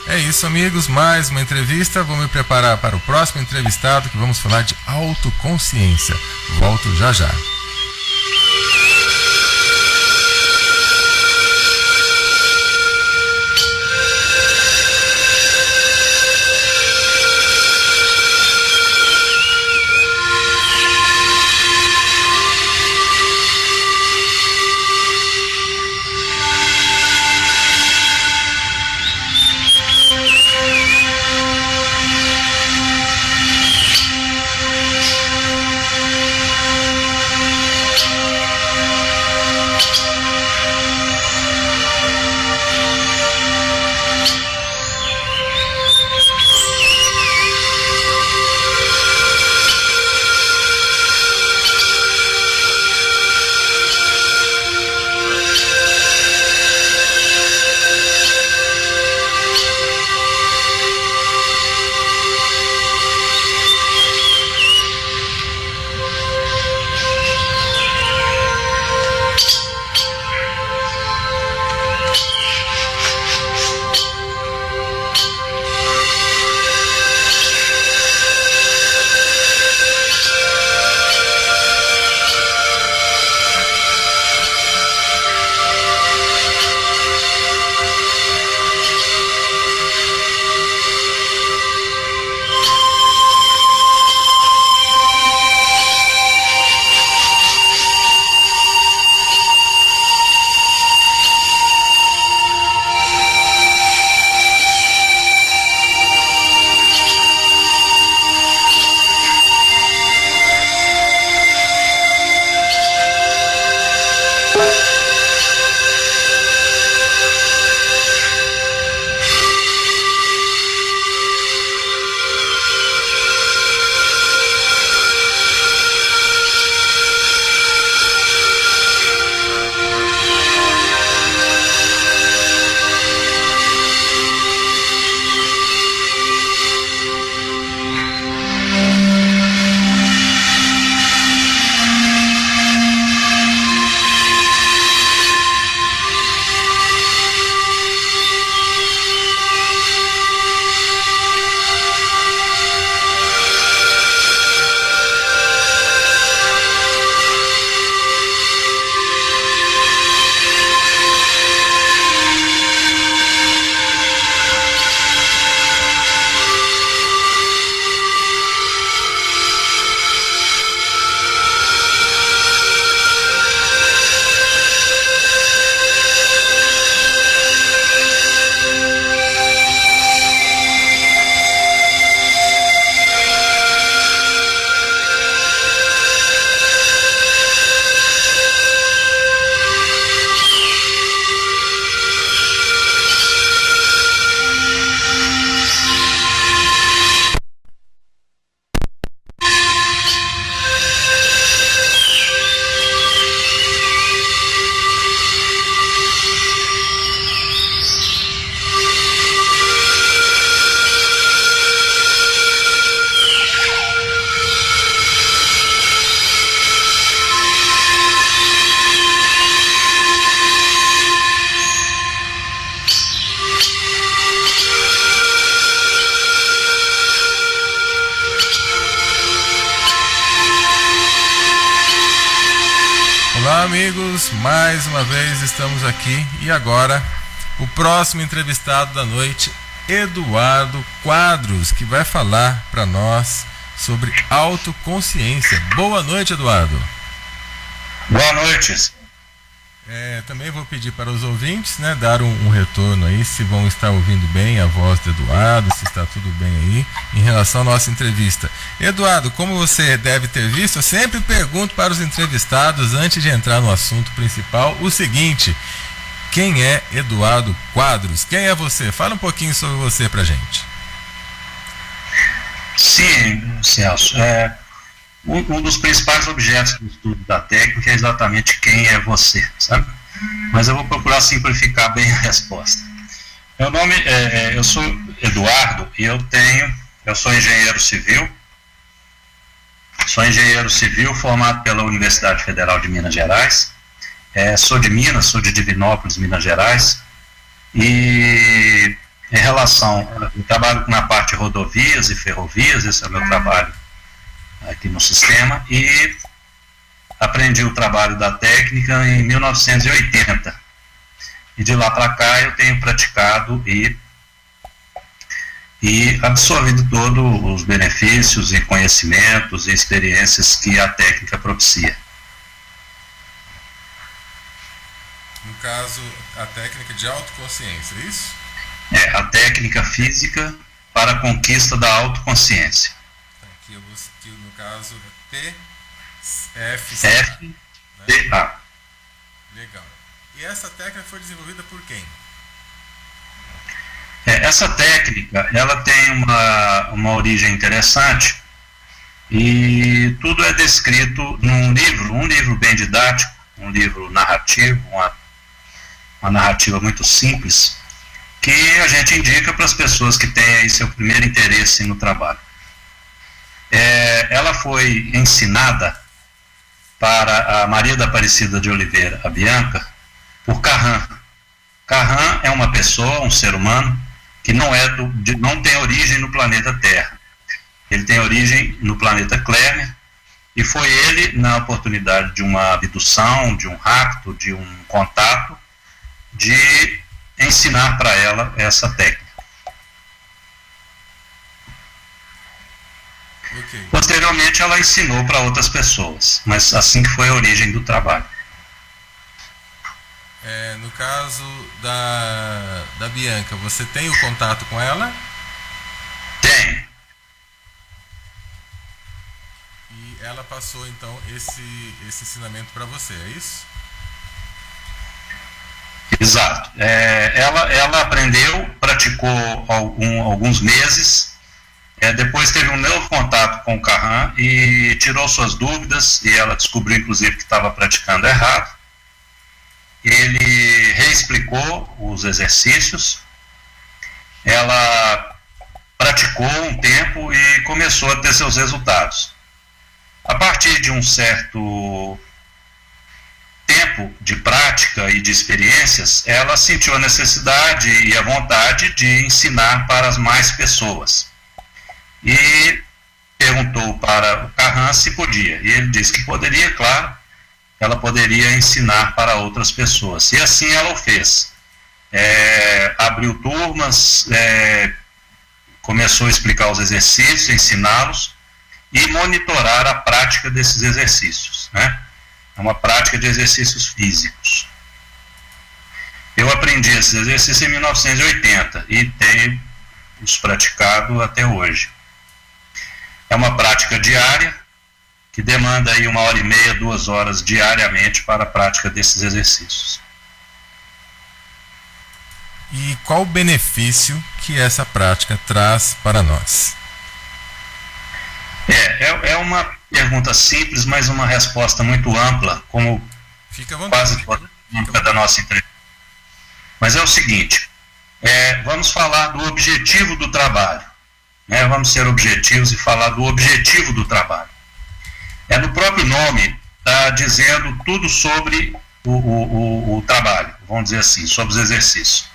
É isso, amigos, mais uma entrevista. Vou me preparar para o próximo entrevistado, que vamos falar de autoconsciência. Volto já já. Olá, amigos, mais uma vez estamos aqui e agora o próximo entrevistado da noite, Eduardo Quadros, que vai falar para nós sobre autoconsciência. Boa noite, Eduardo. Boa noite. Também vou pedir para os ouvintes, dar um retorno aí, se vão estar ouvindo bem a voz do Eduardo, se está tudo bem aí, em relação à nossa entrevista. Eduardo, como você deve ter visto, eu sempre pergunto para os entrevistados, antes de entrar no assunto principal, o seguinte: quem é Eduardo Quadros? Quem é você? Fala um pouquinho sobre você pra gente. Sim, Celso. Um dos principais objetos do estudo da técnica é exatamente quem é você, sabe? Mas eu vou procurar simplificar bem a resposta. Meu nome eu sou Eduardo e eu sou engenheiro civil. Sou engenheiro civil formado pela Universidade Federal de Minas Gerais. Sou de Minas, sou de Divinópolis, Minas Gerais. E em relação, eu trabalho na parte de rodovias e ferrovias, esse é o meu trabalho aqui no sistema, e aprendi o trabalho da técnica em 1980. E de lá para cá eu tenho praticado e absorvido todos os benefícios e conhecimentos e experiências que a técnica propicia. No caso, a técnica de autoconsciência, é isso? É a técnica física para a conquista da autoconsciência. Aqui eu vou aqui no caso TFCA. FCA. Legal. E essa técnica foi desenvolvida por quem? Essa técnica, ela tem uma origem interessante e tudo é descrito num livro, um livro bem didático, um livro narrativo, uma narrativa muito simples, que a gente indica para as pessoas que têm aí seu primeiro interesse no trabalho. Ela foi ensinada para a Maria da Aparecida de Oliveira, a Bianca, por Carran. Carran é uma pessoa, um ser humano, que não tem origem no planeta Terra. Ele tem origem no planeta Clermia, e foi ele, na oportunidade de uma abdução, de um rapto, de um contato, de ensinar para ela essa técnica. Okay. Posteriormente ela ensinou para outras pessoas, mas assim que foi a origem do trabalho. No caso da Bianca, você tem o contato com ela? Tem. E ela passou então esse ensinamento para você, é isso? Exato. Ela aprendeu, praticou alguns meses, depois teve um novo contato com o Carran e tirou suas dúvidas, e ela descobriu inclusive que estava praticando errado. Ele reexplicou os exercícios, ela praticou um tempo e começou a ter seus resultados. A partir de um certo tempo de prática e de experiências, ela sentiu a necessidade e a vontade de ensinar para as mais pessoas. E perguntou para o Carran se podia. E ele disse que poderia, claro, ela poderia ensinar para outras pessoas. E assim ela o fez. Abriu turmas, começou a explicar os exercícios, ensiná-los e monitorar a prática desses exercícios, né? É uma prática de exercícios físicos. Eu aprendi esses exercícios em 1980 e tenho os praticado até hoje. É uma prática diária, que demanda aí 1h30, 2 horas diariamente para a prática desses exercícios. E qual o benefício que essa prática traz para nós? É uma pergunta simples, mas uma resposta muito ampla, como quase toda da nossa entrevista. Mas é o seguinte, vamos falar do objetivo do trabalho, né? Vamos ser objetivos e falar do objetivo do trabalho. No próprio nome está dizendo tudo sobre o trabalho, vamos dizer assim, sobre os exercícios.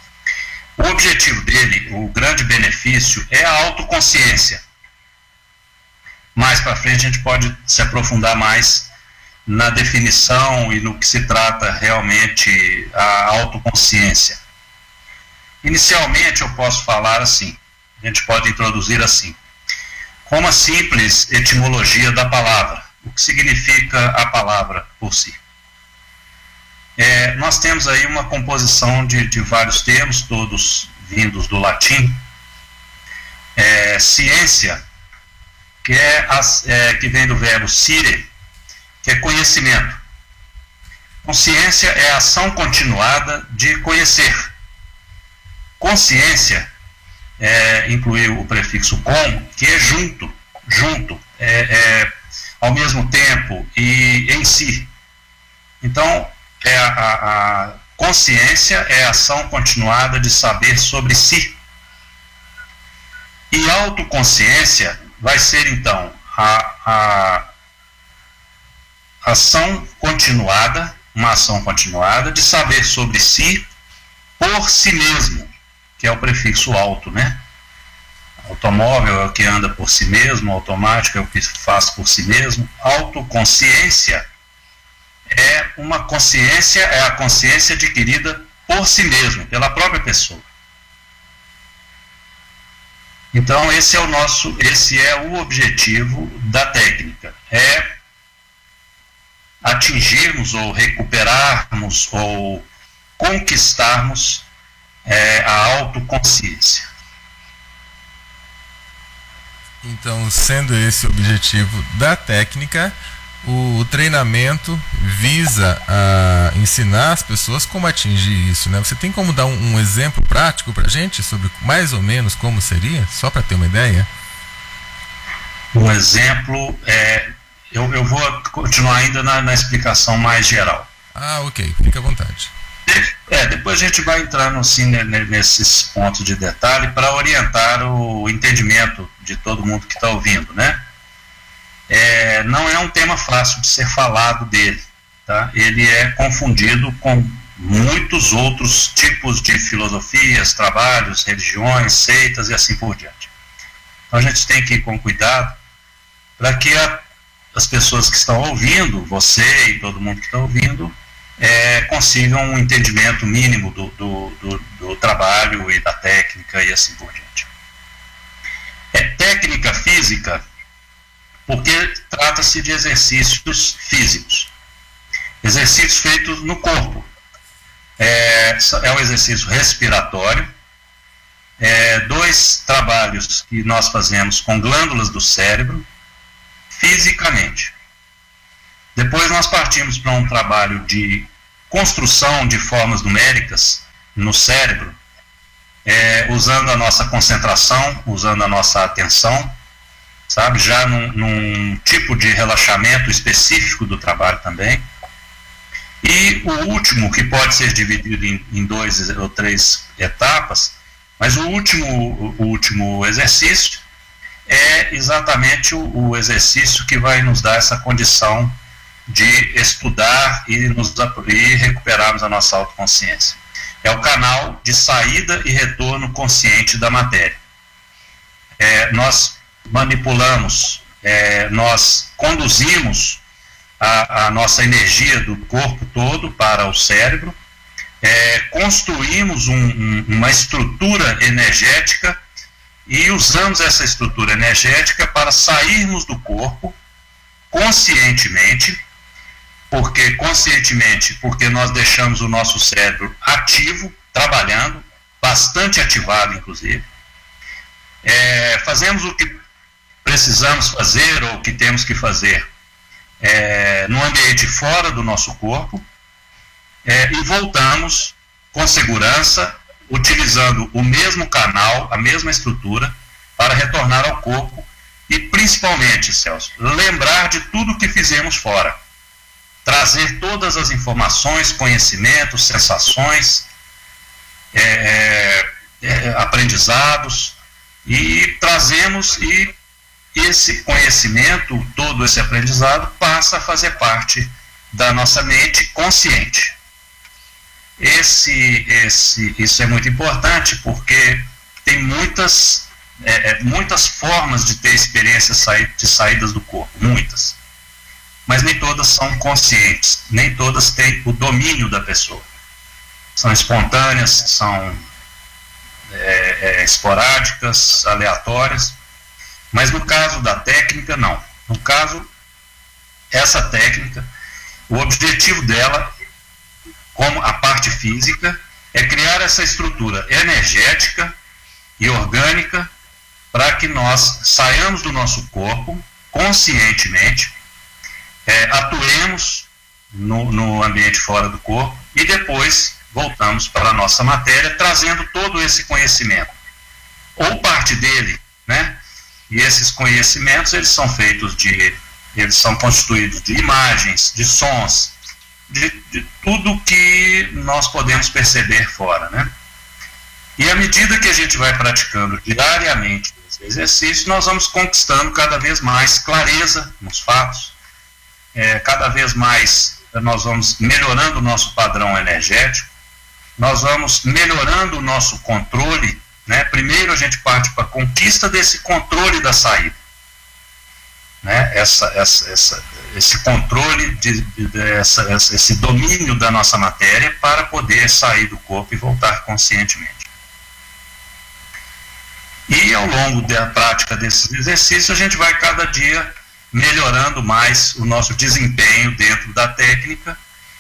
O objetivo dele, o grande benefício, é a autoconsciência. Mais para frente a gente pode se aprofundar mais na definição e no que se trata realmente a autoconsciência. Inicialmente eu posso falar assim, a gente pode introduzir assim, com uma simples etimologia da palavra, o que significa a palavra por si. Nós temos aí uma composição de vários termos, todos vindos do latim. Ciência, que vem do verbo scire, que é conhecimento. Consciência é a ação continuada de conhecer. Consciência inclui o prefixo com, que é junto, ao mesmo tempo e em si. Então, a consciência é a ação continuada de saber sobre si. E autoconsciência vai ser, então, a ação continuada, uma ação continuada de saber sobre si por si mesmo, que é o prefixo auto, né? Automóvel é o que anda por si mesmo, automático é o que faz por si mesmo. Autoconsciência é a consciência adquirida por si mesmo, pela própria pessoa. Então esse é o objetivo da técnica, é atingirmos ou recuperarmos ou conquistarmos a autoconsciência. Então, sendo esse o objetivo da técnica, o treinamento visa ensinar as pessoas como atingir isso, né? Você tem como dar um exemplo prático para a gente sobre mais ou menos como seria, só para ter uma ideia? Um exemplo eu vou continuar ainda na explicação mais geral. Ok, fica à vontade. Depois a gente vai entrando assim nesses pontos de detalhe para orientar o entendimento de todo mundo que está ouvindo, né? Não é um tema fácil de ser falado dele, tá? Ele é confundido com muitos outros tipos de filosofias, trabalhos, religiões, seitas e assim por diante. Então a gente tem que ir com cuidado para que as pessoas que estão ouvindo, você e todo mundo que está ouvindo, consigam um entendimento mínimo do trabalho e da técnica e assim por diante. Técnica física, porque trata-se de exercícios físicos, exercícios feitos no corpo. É um exercício respiratório, dois trabalhos que nós fazemos com glândulas do cérebro, fisicamente. Depois nós partimos para um trabalho de construção de formas numéricas no cérebro, usando a nossa concentração, usando a nossa atenção, sabe, já num tipo de relaxamento específico do trabalho também. E o último, que pode ser dividido em 2 ou 3 etapas, mas o último exercício é exatamente o exercício que vai nos dar essa condição de estudar e recuperarmos a nossa autoconsciência. É o canal de saída e retorno consciente da matéria. Nós manipulamos, nós conduzimos a nossa energia do corpo todo para o cérebro, construímos uma estrutura energética e usamos essa estrutura energética para sairmos do corpo conscientemente, porque nós deixamos o nosso cérebro ativo, trabalhando, bastante ativado inclusive. Fazemos o que precisamos fazer ou o que temos que fazer no ambiente fora do nosso corpo, e voltamos com segurança, utilizando o mesmo canal, a mesma estrutura, para retornar ao corpo e principalmente, Celso, lembrar de tudo que fizemos fora. Trazer todas as informações, conhecimentos, sensações, aprendizados, e trazemos, e esse conhecimento, todo esse aprendizado passa a fazer parte da nossa mente consciente. Isso é muito importante, porque tem muitas formas de ter experiências de saídas do corpo, muitas. Mas nem todas são conscientes, nem todas têm o domínio da pessoa. São espontâneas, são esporádicas, aleatórias, mas no caso da técnica, não. No caso, essa técnica, o objetivo dela, como a parte física, é criar essa estrutura energética e orgânica para que nós saiamos do nosso corpo conscientemente, atuemos no ambiente fora do corpo e depois voltamos para a nossa matéria, trazendo todo esse conhecimento, ou parte dele, né? E esses conhecimentos, eles são constituídos de imagens, de sons, de tudo que nós podemos perceber fora, né? E à medida que a gente vai praticando diariamente esse exercício, nós vamos conquistando cada vez mais clareza nos fatos, cada vez mais nós vamos melhorando o nosso padrão energético, nós vamos melhorando o nosso controle, né? Primeiro a gente parte para a conquista desse controle da saída, né? Esse controle, esse domínio da nossa matéria para poder sair do corpo e voltar conscientemente. E ao longo da prática desses exercícios, a gente vai cada dia melhorando mais o nosso desempenho dentro da técnica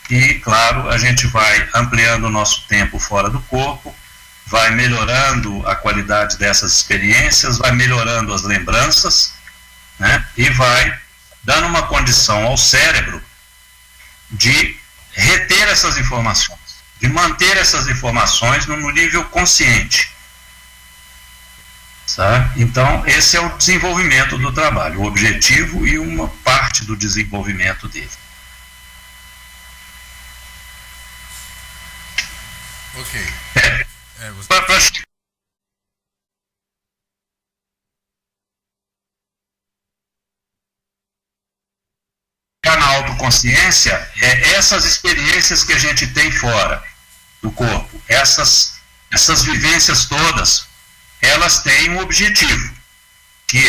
e, claro, a gente vai ampliando o nosso tempo fora do corpo, vai melhorando a qualidade dessas experiências, vai melhorando as lembranças, né? E vai dando uma condição ao cérebro de reter essas informações, de manter essas informações no nível consciente. Sabe? Então, esse é o desenvolvimento do trabalho, o objetivo e uma parte do desenvolvimento dele. Ok. Para chegar na autoconsciência, essas experiências que a gente tem fora do corpo, essas vivências todas, elas têm um objetivo, que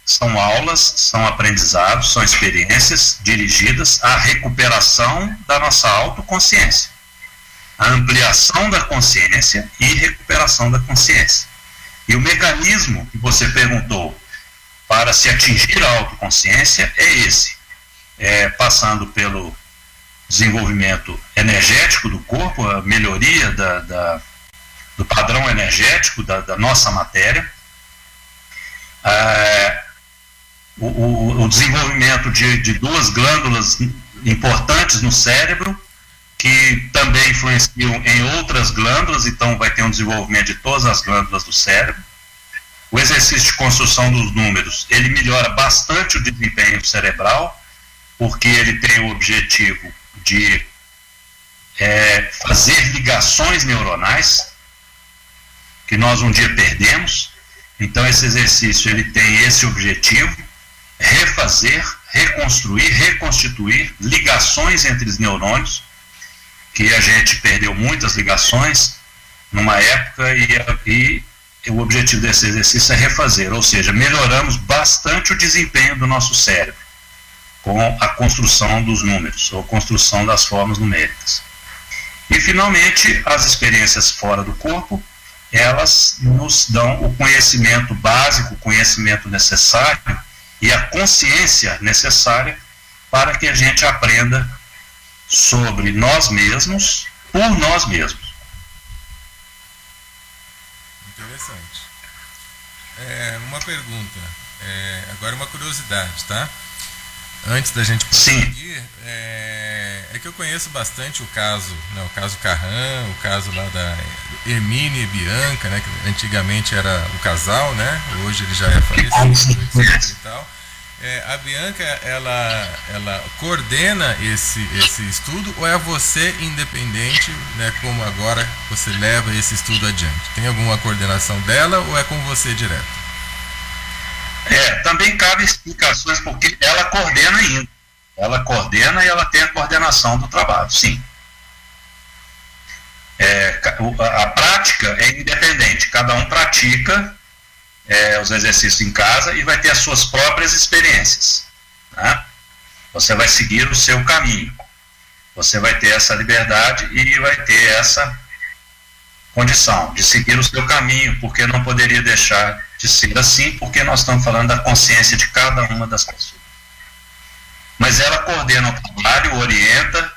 são aulas, são aprendizados, são experiências dirigidas à recuperação da nossa autoconsciência, a ampliação da consciência e recuperação da consciência. E o mecanismo que você perguntou para se atingir a autoconsciência é esse, passando pelo desenvolvimento energético do corpo, a melhoria do padrão energético da nossa matéria, o desenvolvimento de duas glândulas importantes no cérebro, que também influenciam em outras glândulas, então vai ter um desenvolvimento de todas as glândulas do cérebro. O exercício de construção dos números, ele melhora bastante o desempenho cerebral, porque ele tem o objetivo de fazer ligações neuronais, que nós um dia perdemos. Então esse exercício ele tem esse objetivo, refazer, reconstruir, reconstituir ligações entre os neurônios, que a gente perdeu muitas ligações numa época, e o objetivo desse exercício é refazer, ou seja, melhoramos bastante o desempenho do nosso cérebro com a construção dos números, ou construção das formas numéricas. E finalmente, as experiências fora do corpo, elas nos dão o conhecimento básico, o conhecimento necessário e a consciência necessária para que a gente aprenda sobre nós mesmos, por nós mesmos. Interessante. Uma pergunta, agora uma curiosidade, tá? Antes da gente prosseguir, é que eu conheço bastante o caso, né, o caso Carran, o caso lá da Hermínia e Bianca, né, que antigamente era o casal, né, hoje ele já é falecido, etc. e tal. A Bianca, ela coordena esse estudo, ou é você independente, né, como agora você leva esse estudo adiante? Tem alguma coordenação dela ou é com você direto? Também cabe explicações, porque ela coordena ainda. Ela coordena e ela tem a coordenação do trabalho, sim. A prática é independente, cada um pratica os exercícios em casa e vai ter as suas próprias experiências, né? Você vai seguir o seu caminho, você vai ter essa liberdade e vai ter essa condição de seguir o seu caminho, porque não poderia deixar de ser assim, porque nós estamos falando da consciência de cada uma das pessoas. Mas ela coordena o trabalho, orienta,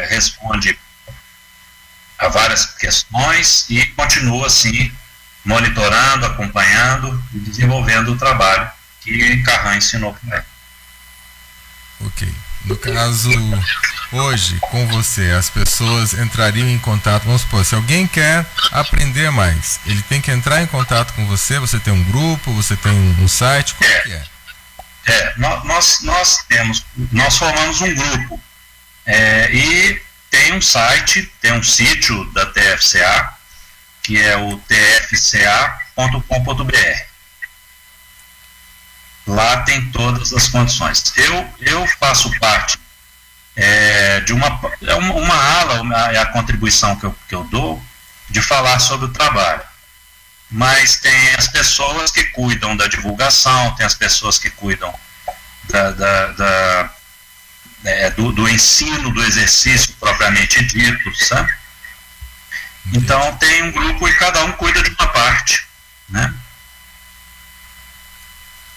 responde a várias questões e continua assim, monitorando, acompanhando e desenvolvendo o trabalho que Carran ensinou para ela. Ok. No caso, hoje, com você, as pessoas entrariam em contato, vamos supor, se alguém quer aprender mais, ele tem que entrar em contato com você, você tem um grupo, você tem um site, como que é? Nós formamos um grupo, e tem um site, tem um sítio da TFCA, que é o tfca.com.br. Lá tem todas as condições. Eu faço parte uma ala, é a contribuição que eu dou, de falar sobre o trabalho. Mas tem as pessoas que cuidam da divulgação, tem as pessoas que cuidam do ensino, do exercício propriamente dito, sabe? Então tem um grupo e cada um cuida de uma parte, né?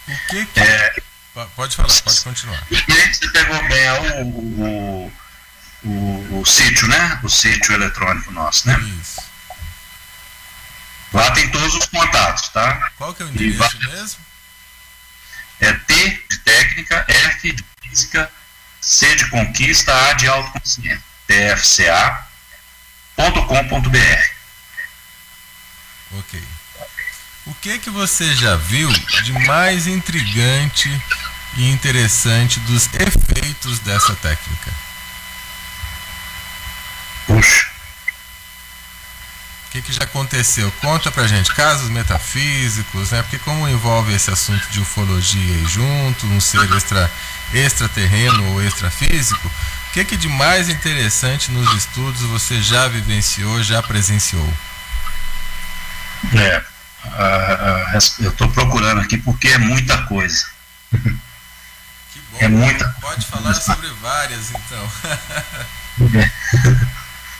O que pode falar, pode continuar. E você pegou bem o sítio, né? O sítio eletrônico nosso, né? Isso. Lá tem todos os contatos, tá? Qual que é o endereço mesmo? É T de técnica, F de física, C de conquista, A de autoconsciência, tfca.com.br. Ok. O que você já viu de mais intrigante e interessante dos efeitos dessa técnica? Puxa. O que já aconteceu? Conta pra gente, casos metafísicos, né? Porque como envolve esse assunto de ufologia aí junto, um ser extraterreno ou extrafísico, o que de mais interessante nos estudos você já vivenciou, já presenciou? Eu estou procurando aqui porque é muita coisa. Que bom. É muita. Pode falar sobre várias, então.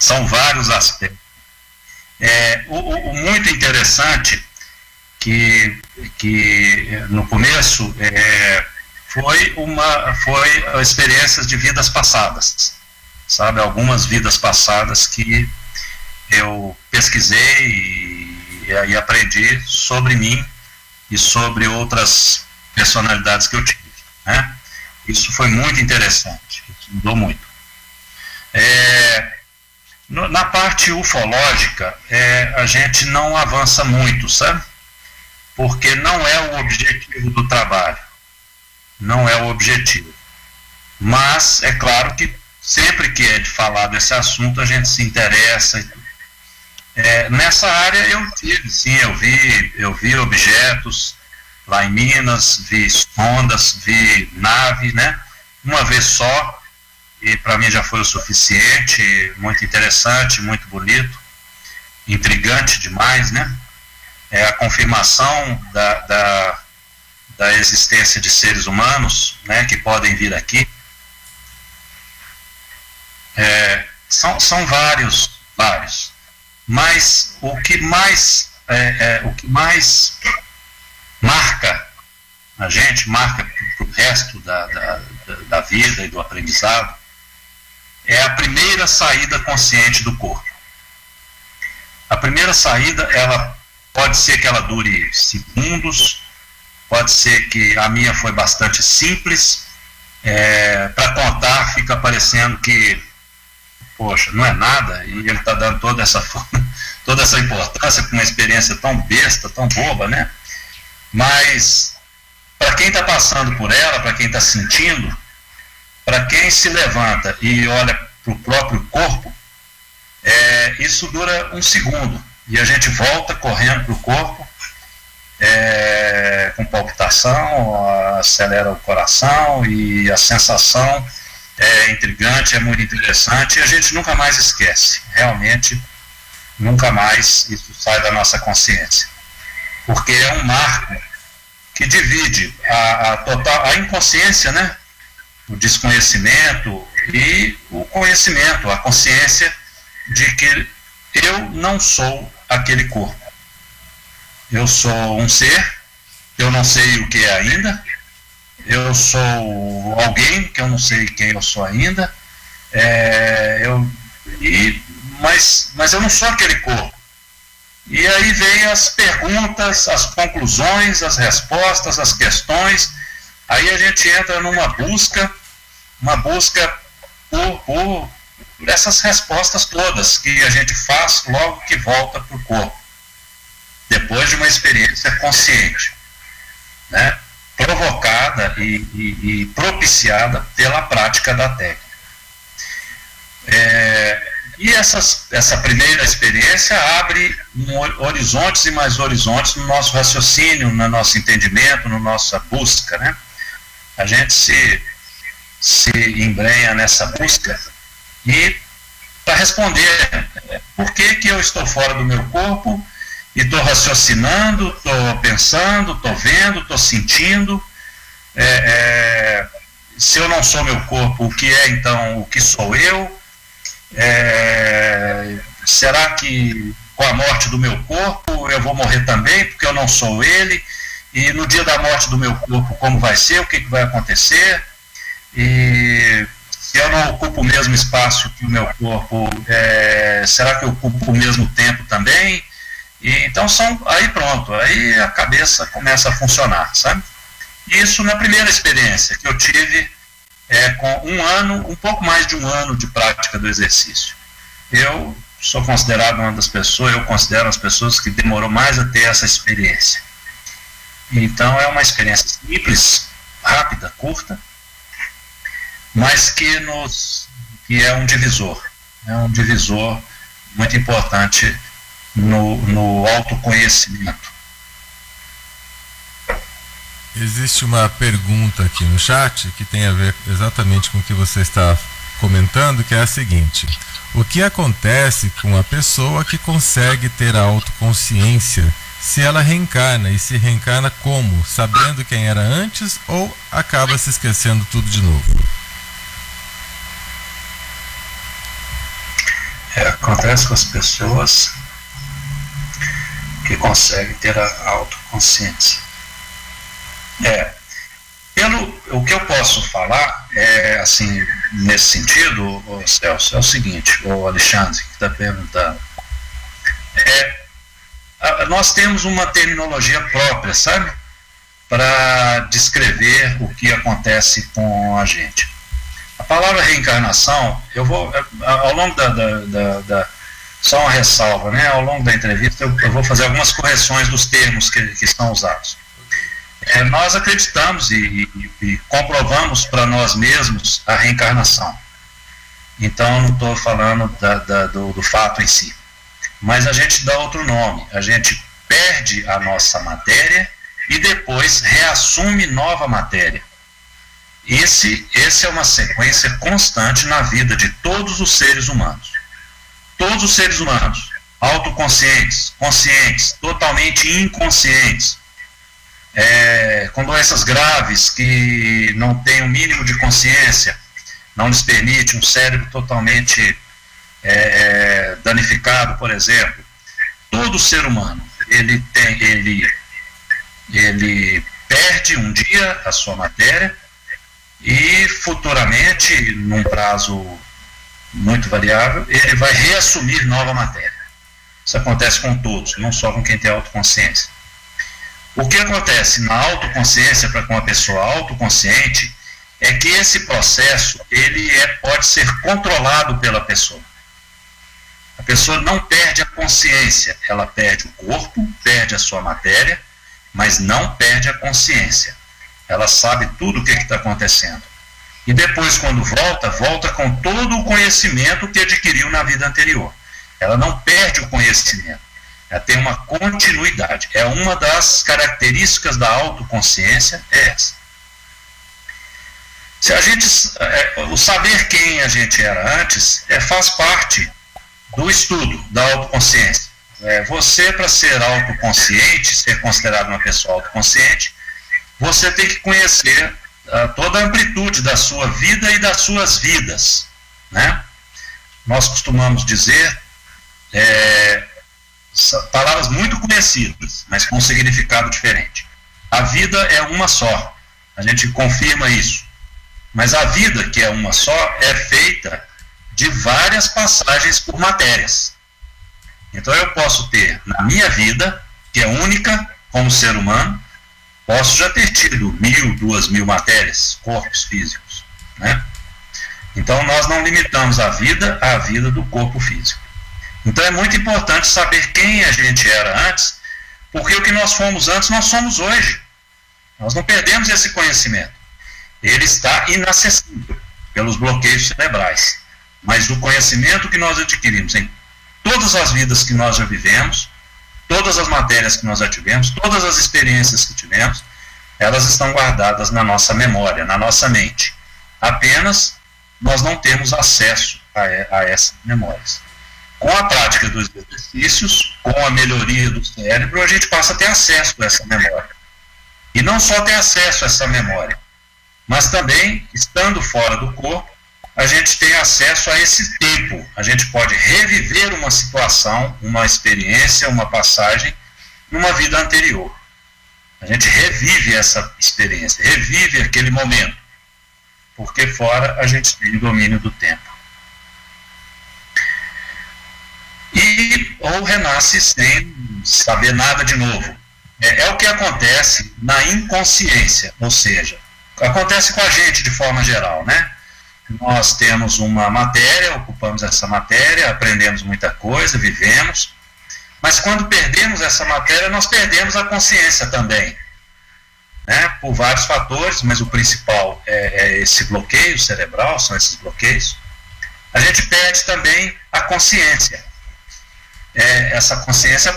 São vários aspectos. O muito interessante que no começo foi experiências de vidas passadas, sabe? Algumas vidas passadas que eu pesquisei e aprendi sobre mim e sobre outras personalidades que eu tive, né? Isso foi muito interessante, isso mudou muito. Na parte ufológica, a gente não avança muito, sabe? Porque não é o objetivo do trabalho. Não é o objetivo. Mas, é claro que sempre que é de falar desse assunto, a gente se interessa. Nessa área eu tive, sim, eu vi objetos lá em Minas, vi sondas, vi nave, né? Uma vez só. E para mim já foi o suficiente, muito interessante, muito bonito, intrigante demais, né? É a confirmação da existência de seres humanos, né, que podem vir aqui. São vários, mas o que mais marca a gente, marca para o resto da vida e do aprendizado, é a primeira saída consciente do corpo. A primeira saída, ela pode ser que ela dure segundos, pode ser que a minha foi bastante simples, para contar fica parecendo que, poxa, não é nada, e ele está dando toda essa importância com uma experiência tão besta, tão boba, né? Mas, para quem está passando por ela, para quem está sentindo, para quem se levanta e olha para o próprio corpo, isso dura um segundo. E a gente volta correndo para o corpo, com palpitação, acelera o coração e a sensação é intrigante, é muito interessante e a gente nunca mais esquece. Realmente, nunca mais isso sai da consciência. Porque é um marco que divide a inconsciência, né? O desconhecimento e o conhecimento, a consciência de que eu não sou aquele corpo. Eu sou um ser, eu não sei o que é ainda, eu sou alguém que eu não sei quem eu sou ainda, mas eu não sou aquele corpo. E aí vem as perguntas, as conclusões, as respostas, as questões. Aí a gente entra numa busca, por essas respostas todas que a gente faz logo que volta para o corpo, depois de uma experiência consciente, né? Provocada e propiciada pela prática da técnica. E essa primeira experiência abre horizontes e mais horizontes no nosso raciocínio, no nosso entendimento, na nossa busca, né? A gente se embrenha nessa busca e para responder por que eu estou fora do meu corpo e estou raciocinando, estou pensando, estou vendo, estou sentindo. Se eu não sou meu corpo, o que é então o que sou eu? Será que com a morte do meu corpo eu vou morrer também, porque eu não sou ele? E no dia da morte do meu corpo, como vai ser? O que vai acontecer? E se eu não ocupo o mesmo espaço que o meu corpo, será que eu ocupo o mesmo tempo também? E então aí pronto, aí a cabeça começa a funcionar, sabe? Isso na primeira experiência que eu tive com um pouco mais de um ano de prática do exercício. Eu sou considerado eu considero as pessoas que demorou mais a ter essa experiência. Então é uma experiência simples, rápida, curta, mas que é um divisor muito importante no autoconhecimento. Existe uma pergunta aqui no chat que tem a ver exatamente com o que você está comentando, que é a seguinte: o que acontece com a pessoa que consegue ter a autoconsciência se ela reencarna, e se reencarna como? Sabendo quem era antes, ou acaba se esquecendo tudo de novo? Acontece com as pessoas que conseguem ter a autoconsciência. O que eu posso falar assim, nesse sentido, Celso, é o seguinte, o Alexandre que está perguntando. Nós temos uma terminologia própria, sabe? Para descrever o que acontece com a gente. A palavra reencarnação, eu vou, ao longo só uma ressalva, né? Ao longo da entrevista eu vou fazer algumas correções dos termos que são usados. Nós acreditamos e comprovamos para nós mesmos a reencarnação. Então não estou falando do fato em si. Mas a gente dá outro nome. A gente perde a nossa matéria e depois reassume nova matéria. Essa é uma sequência constante na vida de todos os seres humanos. Todos os seres humanos, autoconscientes, conscientes, totalmente inconscientes, com doenças graves que não têm o mínimo de consciência, não lhes permite um cérebro totalmente danificado, por exemplo. Todo ser humano, ele perde um dia a sua matéria e futuramente, num prazo muito variável, ele vai reassumir nova matéria. Isso acontece com todos, não só com quem tem autoconsciência. O que acontece na autoconsciência para com a pessoa autoconsciente é que esse processo pode ser controlado pela pessoa. A pessoa não perde a consciência, ela perde o corpo, perde a sua matéria, mas não perde a consciência. Ela sabe tudo o que está acontecendo. E depois, quando volta com todo o conhecimento que adquiriu na vida anterior. Ela não perde o conhecimento, ela tem uma continuidade. É uma das características da autoconsciência, essa. O saber quem a gente era antes faz parte do estudo da autoconsciência. Você, para ser autoconsciente, ser considerado uma pessoa autoconsciente, você tem que conhecer toda a amplitude da sua vida e das suas vidas, né? Nós costumamos dizer palavras muito conhecidas, mas com um significado diferente. A vida é uma só, a gente confirma isso, mas a vida, que é uma só, é feita de várias passagens por matérias. Então eu posso ter, na minha vida, que é única como ser humano, posso já ter tido 1.000, 2.000 matérias, corpos físicos, né? Então nós não limitamos a vida à vida do corpo físico. Então é muito importante saber quem a gente era antes, porque o que nós fomos antes, nós somos hoje. Nós não perdemos esse conhecimento. Ele está inacessível pelos bloqueios cerebrais. Mas o conhecimento que nós adquirimos em todas as vidas que nós já vivemos, todas as matérias que nós já tivemos, todas as experiências que tivemos, elas estão guardadas na nossa memória, na nossa mente. Apenas nós não temos acesso a essas memórias. Com a prática dos exercícios, com a melhoria do cérebro, a gente passa a ter acesso a essa memória. E não só ter acesso a essa memória, mas também, estando fora do corpo, a gente tem acesso a esse tempo. A gente pode reviver uma situação, uma experiência, uma passagem, numa vida anterior. A gente revive essa experiência, revive aquele momento, porque fora a gente tem o domínio do tempo. Ou renasce sem saber nada de novo. É o que acontece na inconsciência, ou seja, acontece com a gente de forma geral, né? Nós temos uma matéria, ocupamos essa matéria, aprendemos muita coisa, vivemos, mas quando perdemos essa matéria, nós perdemos a consciência também, né? Por vários fatores, mas o principal é esse bloqueio cerebral, são esses bloqueios. A gente perde também a consciência. Essa consciência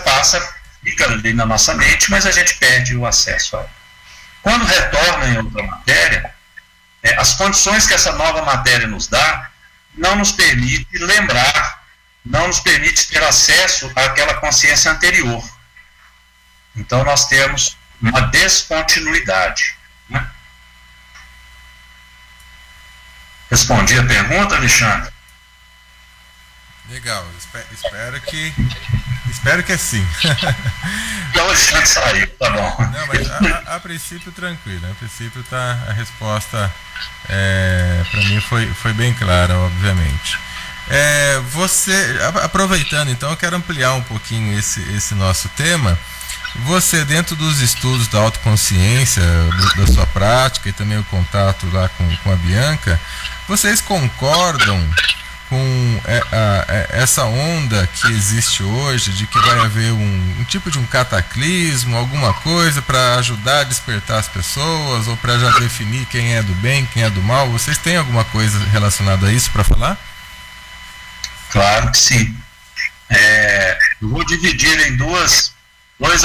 fica ali na nossa mente, mas a gente perde o acesso a ela. Quando retorna em outra matéria, as condições que essa nova matéria nos dá não nos permite lembrar, não nos permite ter acesso àquela consciência anterior. Então nós temos uma descontinuidade, né? Respondi a pergunta, Alexandre? Legal, espero que sim. O Alexandre saiu, tá bom. Não, mas a princípio tranquilo, a princípio a resposta para mim foi bem clara, obviamente. Aproveitando então, eu quero ampliar um pouquinho esse nosso tema. Você, dentro dos estudos da autoconsciência, da sua prática e também o contato lá com a Bianca, vocês concordam com essa onda que existe hoje, de que vai haver um tipo de um cataclismo, alguma coisa para ajudar a despertar as pessoas, ou para já definir quem é do bem, quem é do mal? Vocês têm alguma coisa relacionada a isso para falar? Claro que sim. Eu vou dividir em dois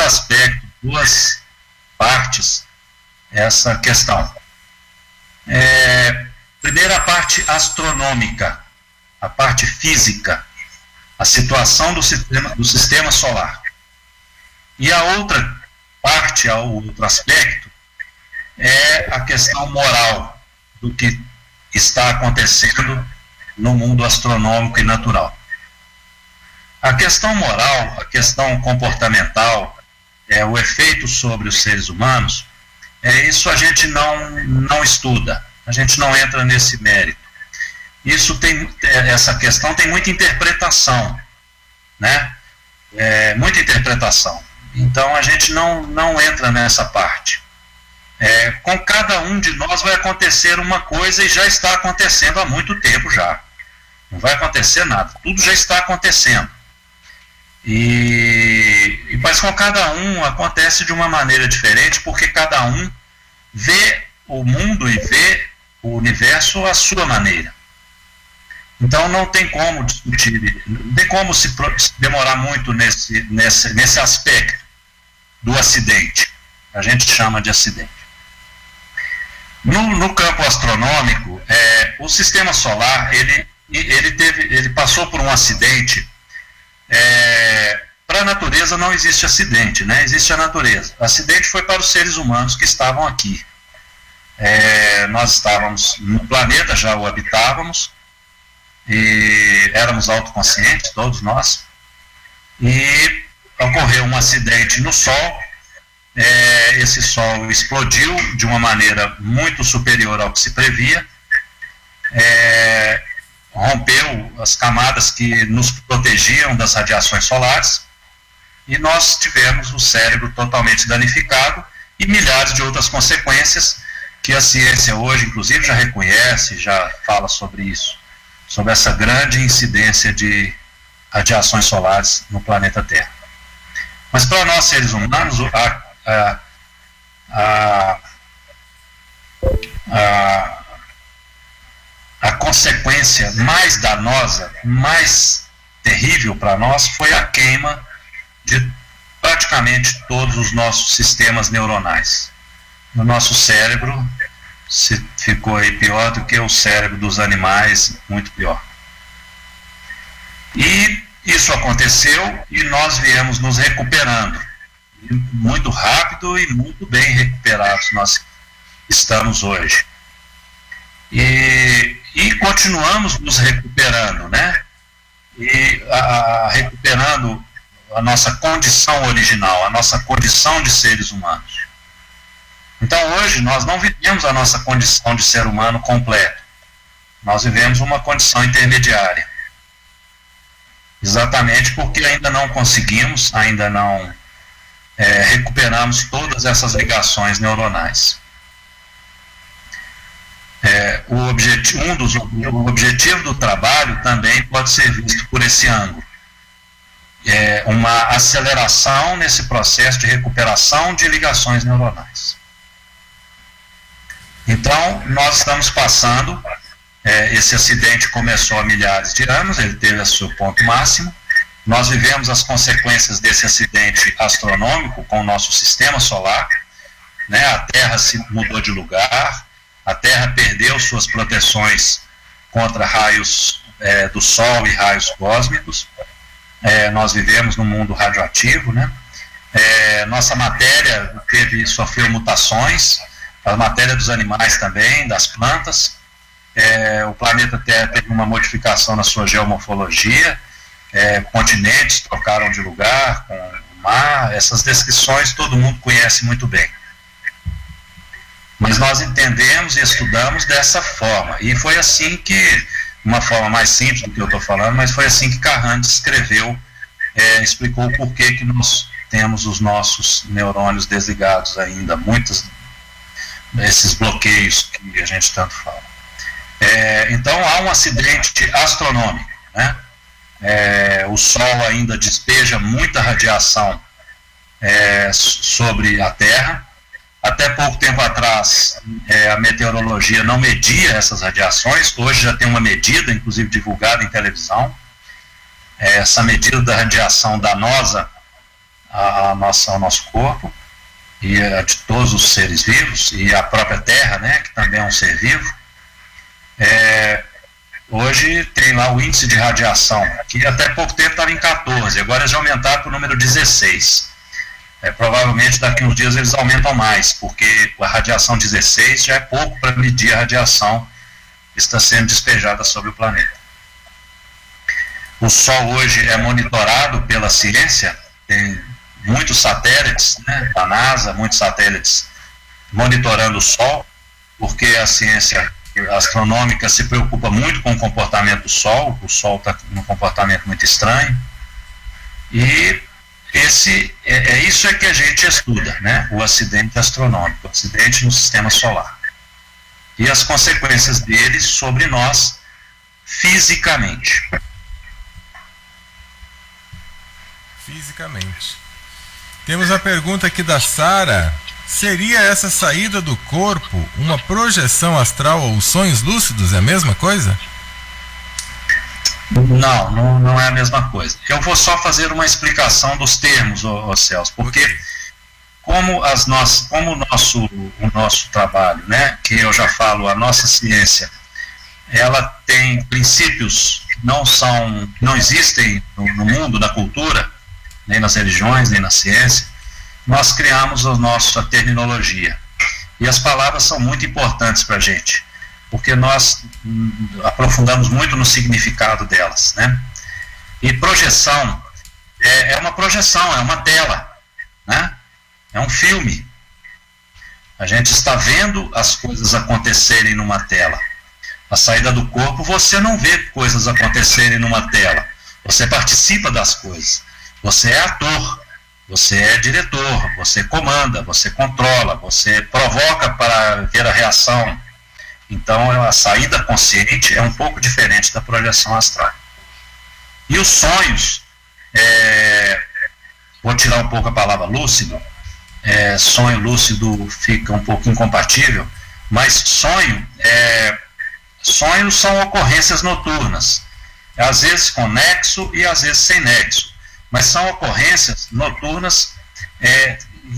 aspectos, duas partes, essa questão. Primeiro, a parte astronômica, a parte física, a situação do sistema solar. E a outra parte, o outro aspecto, é a questão moral do que está acontecendo no mundo astronômico e natural. A questão moral, a questão comportamental, o efeito sobre os seres humanos, isso a gente não estuda, a gente não entra nesse mérito. Essa questão tem muita interpretação, né? Muita interpretação. Então a gente não entra nessa parte. Com cada um de nós vai acontecer uma coisa, e já está acontecendo há muito tempo já. Não vai acontecer nada, tudo já está acontecendo. Mas com cada um acontece de uma maneira diferente, porque cada um vê o mundo e vê o universo à sua maneira. Então não tem como discutir, não tem como se demorar muito nesse aspecto do acidente. A gente chama de acidente. No campo astronômico, o sistema solar ele passou por um acidente. Para a natureza não existe acidente, né? Existe a natureza. O acidente foi para os seres humanos que estavam aqui. Nós estávamos no planeta, já o habitávamos, e éramos autoconscientes, todos nós, e ocorreu um acidente no Sol. Esse Sol explodiu de uma maneira muito superior ao que se previa, rompeu as camadas que nos protegiam das radiações solares, e nós tivemos o cérebro totalmente danificado e milhares de outras consequências que a ciência hoje, inclusive, já reconhece, já fala sobre isso, sobre essa grande incidência de radiações solares no planeta Terra. Mas para nós, seres humanos, a consequência mais danosa, mais terrível para nós, foi a queima de praticamente todos os nossos sistemas neuronais. No nosso cérebro se ficou aí pior do que o cérebro dos animais, muito pior. E isso aconteceu e nós viemos nos recuperando. E muito rápido e muito bem recuperados nós estamos hoje. E continuamos nos recuperando, né? E recuperando a nossa condição original, a nossa condição de seres humanos. Então hoje nós não vivemos a nossa condição de ser humano completo. Nós vivemos uma condição intermediária. Exatamente porque ainda não conseguimos, ainda não recuperamos todas essas ligações neuronais. O objetivo do trabalho também pode ser visto por esse ângulo. Uma aceleração nesse processo de recuperação de ligações neuronais. Então, nós estamos passando, esse acidente começou há milhares de anos, ele teve o seu ponto máximo, nós vivemos as consequências desse acidente astronômico com o nosso sistema solar, né? A Terra se mudou de lugar, a Terra perdeu suas proteções contra raios do Sol e raios cósmicos, nós vivemos num mundo radioativo, né? Nossa matéria sofreu mutações, a matéria dos animais também, das plantas, o planeta Terra teve uma modificação na sua geomorfologia, continentes trocaram de lugar com o mar, essas descrições todo mundo conhece muito bem. Mas nós entendemos e estudamos dessa forma, e foi assim que, uma forma mais simples do que eu estou falando, mas foi assim que Carran descreveu, explicou o porquê que nós temos os nossos neurônios desligados ainda, muitos desses bloqueios que a gente tanto fala. Então há um acidente astronômico, né? O Sol ainda despeja muita radiação sobre a Terra. Até pouco tempo atrás, a meteorologia não media essas radiações, hoje já tem uma medida, inclusive divulgada em televisão, essa medida da radiação danosa ao nosso corpo, e a de todos os seres vivos, e a própria Terra, né, que também é um ser vivo. Hoje tem lá o índice de radiação, que até pouco tempo estava em 14, agora já aumentaram para o número 16. Provavelmente daqui a uns dias eles aumentam mais, porque a radiação 16 já é pouco para medir a radiação que está sendo despejada sobre o planeta. O Sol hoje é monitorado pela ciência, tem muitos satélites, né, da NASA, muitos satélites monitorando o Sol, porque a ciência astronômica se preocupa muito com o comportamento do Sol, o Sol está num comportamento muito estranho, e isso é que a gente estuda, né? O acidente astronômico, o acidente no sistema solar. E as consequências dele sobre nós fisicamente. Fisicamente. Temos a pergunta aqui da Sara. Seria essa saída do corpo uma projeção astral ou sonhos lúcidos? É a mesma coisa? Não é a mesma coisa. Eu vou só fazer uma explicação dos termos, Celso, porque como o nosso trabalho, né, que eu já falo, a nossa ciência, ela tem princípios que não existem no mundo da cultura, nem nas religiões, nem na ciência, nós criamos a nossa terminologia. E as palavras são muito importantes para a gente, porque nós aprofundamos muito no significado delas, né? E projeção é uma projeção, é uma tela, né? É um filme. A gente está vendo as coisas acontecerem numa tela. A saída do corpo, você não vê coisas acontecerem numa tela. Você participa das coisas. Você é ator, você é diretor, você comanda, você controla, você provoca para ver a reação. Então, a saída consciente é um pouco diferente da projeção astral. E os sonhos, vou tirar um pouco a palavra lúcido, sonho lúcido fica um pouco incompatível, mas sonhos são ocorrências noturnas, às vezes com nexo e às vezes sem nexo, mas são ocorrências noturnas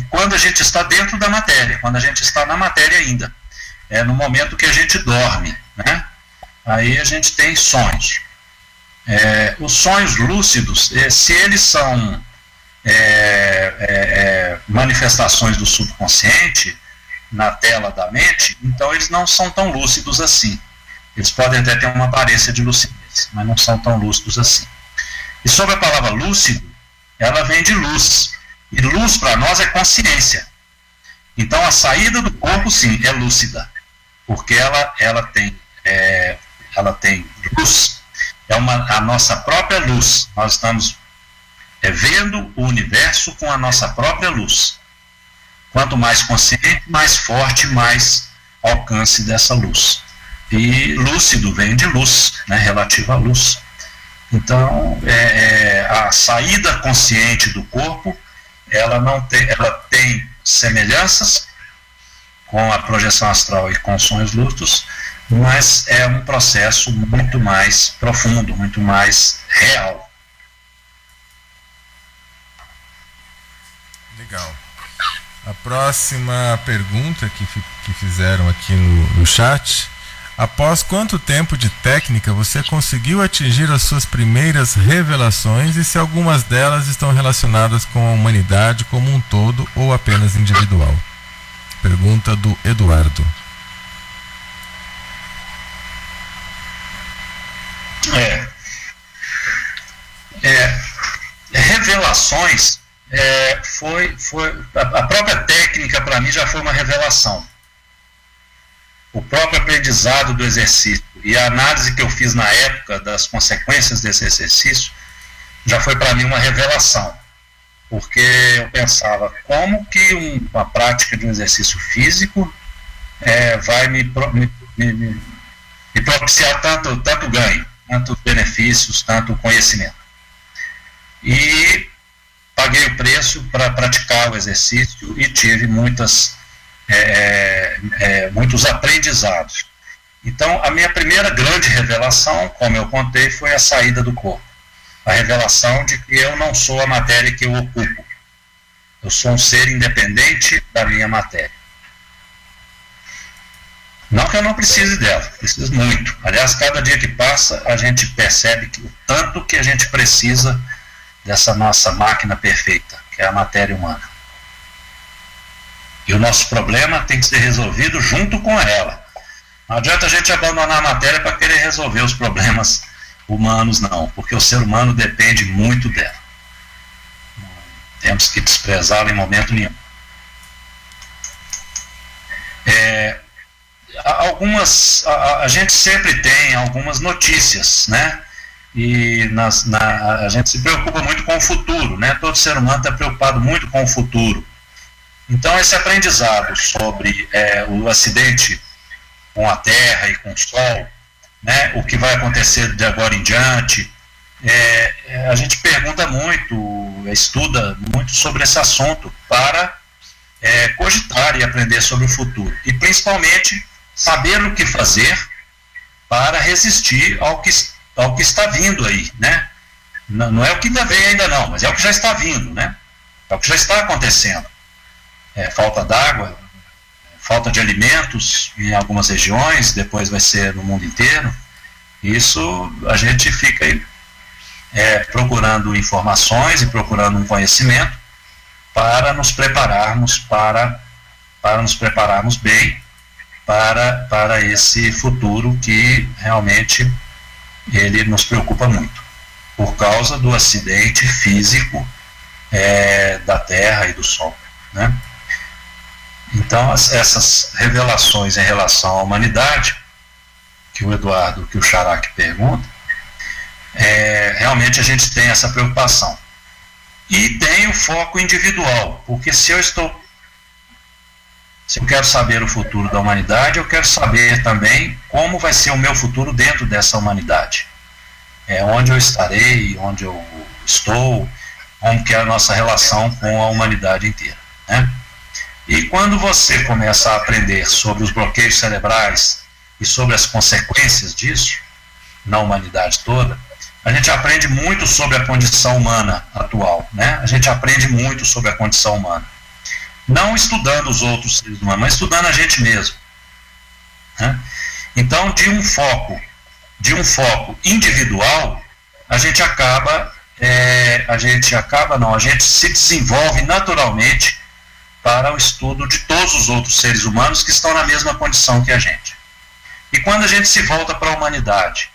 quando a gente está dentro da matéria, quando a gente está na matéria ainda. é no momento que a gente dorme, né? Aí a gente tem sonhos. Os sonhos lúcidos, se eles são manifestações do subconsciente na tela da mente, então eles não são tão lúcidos assim. Eles podem até ter uma aparência de lucidez, mas não são tão lúcidos assim. E sobre a palavra lúcido, ela vem de luz. E luz para nós é consciência. Então a saída do corpo, sim, é lúcida. Porque ela tem luz. É a nossa própria luz. Nós estamos vendo o universo com a nossa própria luz. Quanto mais consciente, mais forte, mais alcance dessa luz. E lúcido vem de luz, né, relativo à luz. Então, a saída consciente do corpo, ela tem semelhanças com a projeção astral e com sonhos lúcidos, mas é um processo muito mais profundo, muito mais real. Legal. A próxima pergunta que fizeram aqui no chat: após quanto tempo de técnica você conseguiu atingir as suas primeiras revelações e se algumas delas estão relacionadas com a humanidade como um todo ou apenas individual? Pergunta do Eduardo. Revelações, a própria técnica para mim já foi uma revelação. O próprio aprendizado do exercício e a análise que eu fiz na época das consequências desse exercício já foi para mim uma revelação, porque eu pensava, como que uma prática de um exercício físico vai me propiciar tanto ganho, tantos benefícios, tanto conhecimento. E paguei o preço para praticar o exercício e tive muitos aprendizados. Então, a minha primeira grande revelação, como eu contei, foi a saída do corpo. A revelação de que eu não sou a matéria que eu ocupo. Eu sou um ser independente da minha matéria. Não que eu não precise dela, preciso muito. Aliás, cada dia que passa, a gente percebe o tanto que a gente precisa dessa nossa máquina perfeita, que é a matéria humana. E o nosso problema tem que ser resolvido junto com ela. Não adianta a gente abandonar a matéria para querer resolver os problemas humanos, não, porque o ser humano depende muito dela. Não temos que desprezá-la em momento nenhum. A gente sempre tem algumas notícias, né? E a gente se preocupa muito com o futuro, né? Todo ser humano está preocupado muito com o futuro. Então, esse aprendizado sobre o acidente com a Terra e com o Sol, né, o que vai acontecer de agora em diante, a gente pergunta muito, estuda muito sobre esse assunto para cogitar e aprender sobre o futuro. E, principalmente, saber o que fazer para resistir ao que está vindo aí, né? Não é o que ainda vem ainda não, mas é o que já está vindo, né? É o que já está acontecendo. Falta d'água, falta de alimentos em algumas regiões, depois vai ser no mundo inteiro. Isso a gente fica aí, procurando informações e procurando um conhecimento para nos prepararmos bem para esse futuro que realmente ele nos preocupa muito, por causa do acidente físico da Terra e do Sol, né? Então, essas revelações em relação à humanidade, que o Charac pergunta, realmente a gente tem essa preocupação. E tem o foco individual, porque se eu quero saber o futuro da humanidade, eu quero saber também como vai ser o meu futuro dentro dessa humanidade. Onde eu estarei, onde eu estou, como que é a nossa relação com a humanidade inteira, né? E quando você começa a aprender sobre os bloqueios cerebrais e sobre as consequências disso, na humanidade toda, a gente aprende muito sobre a condição humana atual, né? A gente aprende muito sobre a condição humana. Não estudando os outros seres humanos, mas estudando a gente mesmo. Então, de um foco individual, a gente se desenvolve naturalmente para o estudo de todos os outros seres humanos que estão na mesma condição que a gente. E quando a gente se volta para a humanidade,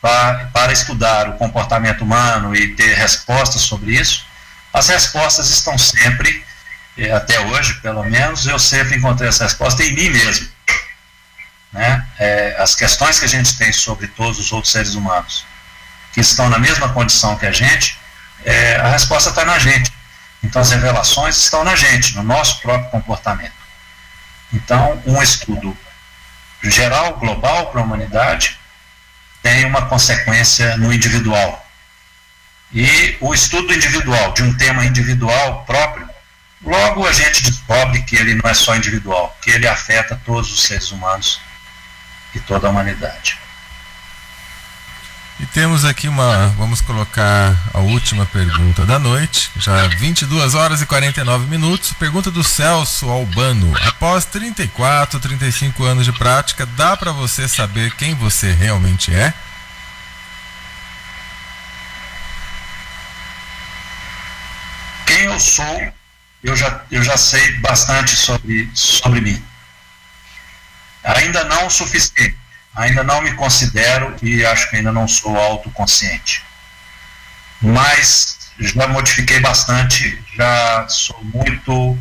para estudar o comportamento humano e ter respostas sobre isso, as respostas estão sempre, até hoje pelo menos, eu sempre encontrei essa resposta em mim mesmo. Né? As questões que a gente tem sobre todos os outros seres humanos que estão na mesma condição que a gente, a resposta está na gente. Então as revelações estão na gente, no nosso próprio comportamento. Então um estudo geral, global para a humanidade tem uma consequência no individual. E o estudo individual, de um tema individual próprio, logo a gente descobre que ele não é só individual, que ele afeta todos os seres humanos e toda a humanidade. E temos aqui vamos colocar a última pergunta da noite, já 22 horas e 49 minutos, pergunta do Celso Albano: após 34, 35 anos de prática, dá para você saber quem você realmente é? Quem eu sou, eu já sei bastante sobre mim. Ainda não o suficiente. Ainda não me considero e acho que ainda não sou autoconsciente. Mas já modifiquei bastante, já sou muito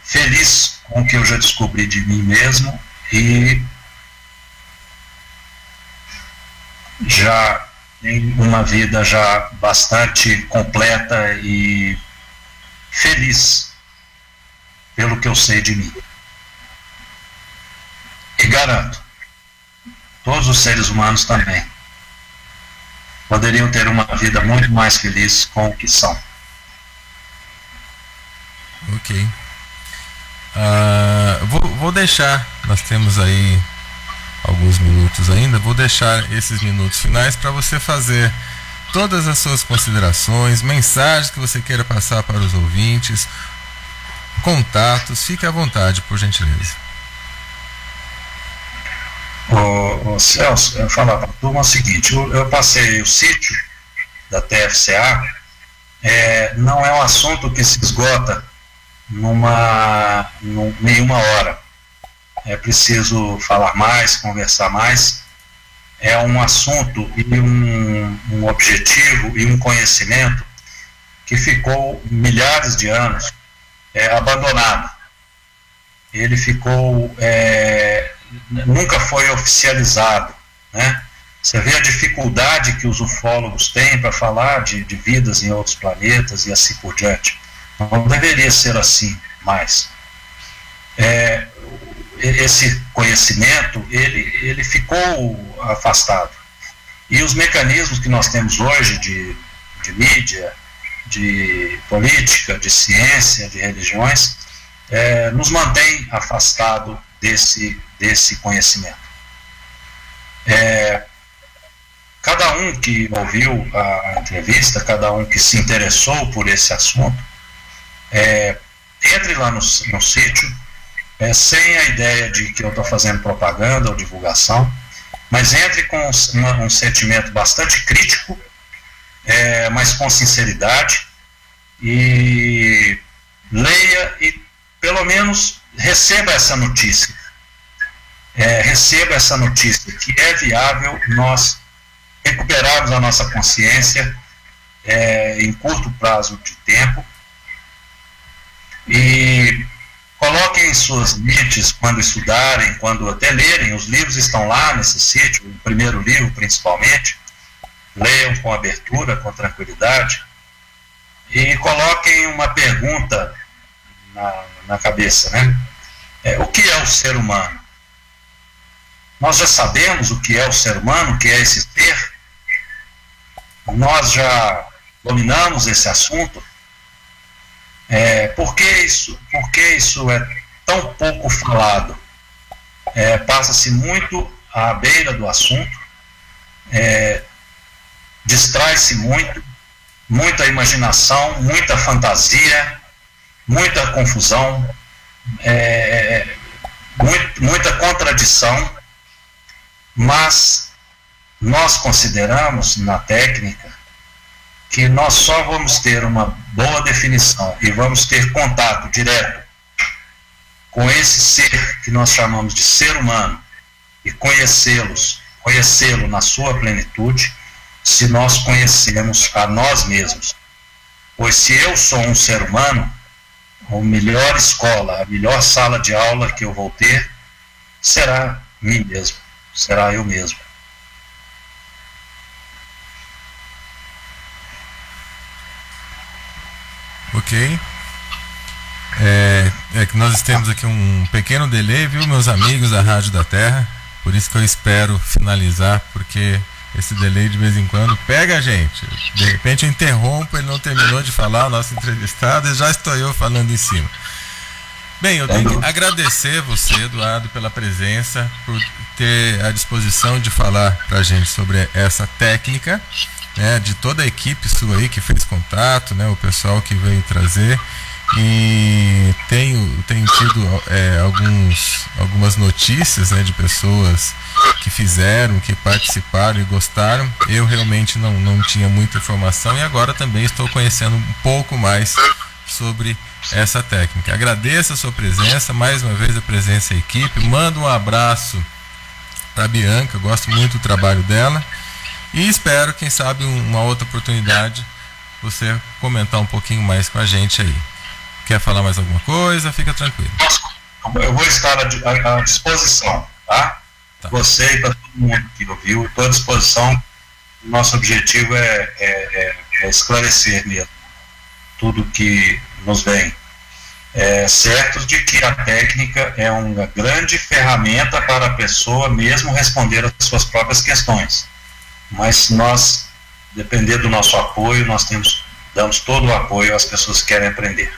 feliz com o que eu já descobri de mim mesmo e já tenho uma vida já bastante completa e feliz pelo que eu sei de mim. E garanto, todos os seres humanos também poderiam ter uma vida muito mais feliz com o que são. Ok. Vou deixar, nós temos aí alguns minutos ainda, vou deixar esses minutos finais para você fazer todas as suas considerações, mensagens que você queira passar para os ouvintes, contatos, fique à vontade, por gentileza. Ô Celso, eu falar para a turma o seguinte: eu passei o sítio da TFCA, não é um assunto que se esgota nenhuma hora. É preciso falar mais, conversar mais. É um assunto e um objetivo e um conhecimento que ficou milhares de anos abandonado. Ele ficou nunca foi oficializado, né? Você vê a dificuldade que os ufólogos têm para falar de vidas em outros planetas e assim por diante. Não deveria ser assim mais. Esse conhecimento, ele ficou afastado. E os mecanismos que nós temos hoje de mídia, de política, de ciência, de religiões, nos mantém afastado desse conhecimento. Cada um que ouviu a entrevista, cada um que se interessou por esse assunto, entre lá no sítio, sem a ideia de que eu estou fazendo propaganda ou divulgação, mas entre com um sentimento bastante crítico, mas com sinceridade, e leia e pelo menos receba essa notícia. Receba essa notícia que é viável nós recuperarmos a nossa consciência em curto prazo de tempo, e coloquem em suas mentes, quando estudarem, quando até lerem, os livros estão lá nesse sítio, o primeiro livro principalmente, leiam com abertura, com tranquilidade, e coloquem uma pergunta na cabeça, né? O que é o ser humano? Nós já sabemos o que é o ser humano, o que é esse ser? Nós já dominamos esse assunto? Por que isso é tão pouco falado? Passa-se muito à beira do assunto, distrai-se muito, muita imaginação, muita fantasia, muita confusão, muita contradição, mas nós consideramos na técnica que nós só vamos ter uma boa definição e vamos ter contato direto com esse ser que nós chamamos de ser humano e conhecê-lo na sua plenitude, se nós conhecermos a nós mesmos. Pois se eu sou um ser humano, a melhor escola, a melhor sala de aula que eu vou ter será mim mesmo, será eu mesmo. Ok. É que nós temos aqui um pequeno delay, viu, meus amigos da Rádio da Terra? Por isso que eu espero finalizar, porque esse delay de vez em quando pega a gente. De repente eu interrompo, ele não terminou de falar, o nosso entrevistado, e já estou eu falando em cima. Bem, eu tenho que agradecer você, Eduardo, pela presença, por ter a disposição de falar para a gente sobre essa técnica, né, de toda a equipe sua aí que fez contato, né, o pessoal que veio trazer. E tenho tido algumas notícias, né, de pessoas que fizeram, que participaram e gostaram. Eu realmente não tinha muita informação e agora também estou conhecendo um pouco mais sobre essa técnica. Agradeço a sua presença, mais uma vez a presença da equipe. Mando um abraço para a Bianca, gosto muito do trabalho dela e espero, quem sabe, uma outra oportunidade, você comentar um pouquinho mais com a gente aí. Quer falar mais alguma coisa? Fica tranquilo. Eu vou estar à disposição, tá? Você e para todo mundo que ouviu, estou à disposição. Nosso objetivo é esclarecer mesmo tudo que nos vem. Certo de que a técnica é uma grande ferramenta para a pessoa mesmo responder às suas próprias questões. Mas se nós depender do nosso apoio, nós damos todo o apoio às pessoas que querem aprender.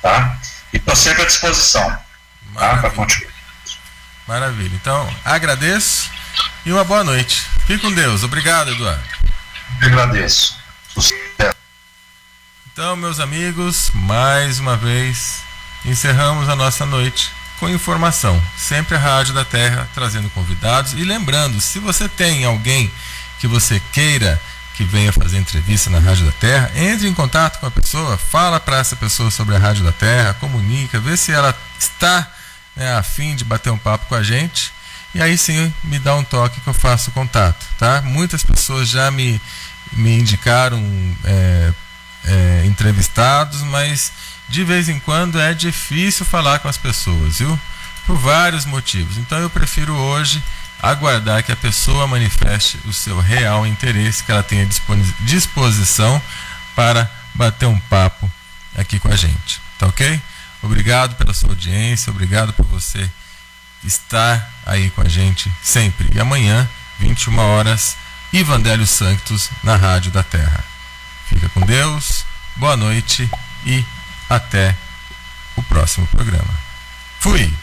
Tá? E estou sempre à disposição, tá? Para continuar. Maravilha. Então, agradeço e uma boa noite. Fique com Deus. Obrigado, Eduardo. Eu agradeço. Sucesso. Então, meus amigos, mais uma vez, encerramos a nossa noite com informação. Sempre a Rádio da Terra trazendo convidados. E lembrando, se você tem alguém que você queira que venha fazer entrevista na Rádio da Terra, entre em contato com a pessoa, fala para essa pessoa sobre a Rádio da Terra, comunica, vê se ela está, né, a fim de bater um papo com a gente, e aí sim me dá um toque que eu faço o contato, tá? Muitas pessoas já me indicaram entrevistados, mas de vez em quando é difícil falar com as pessoas, viu? Por vários motivos. Então eu prefiro hoje aguardar que a pessoa manifeste o seu real interesse, que ela tenha disposição para bater um papo aqui com a gente, tá ok? Obrigado pela sua audiência, obrigado por você estar aí com a gente sempre. E amanhã, 21 horas, Evangelho Sanctus na Rádio da Terra. Fica com Deus, boa noite e até o próximo programa. Fui!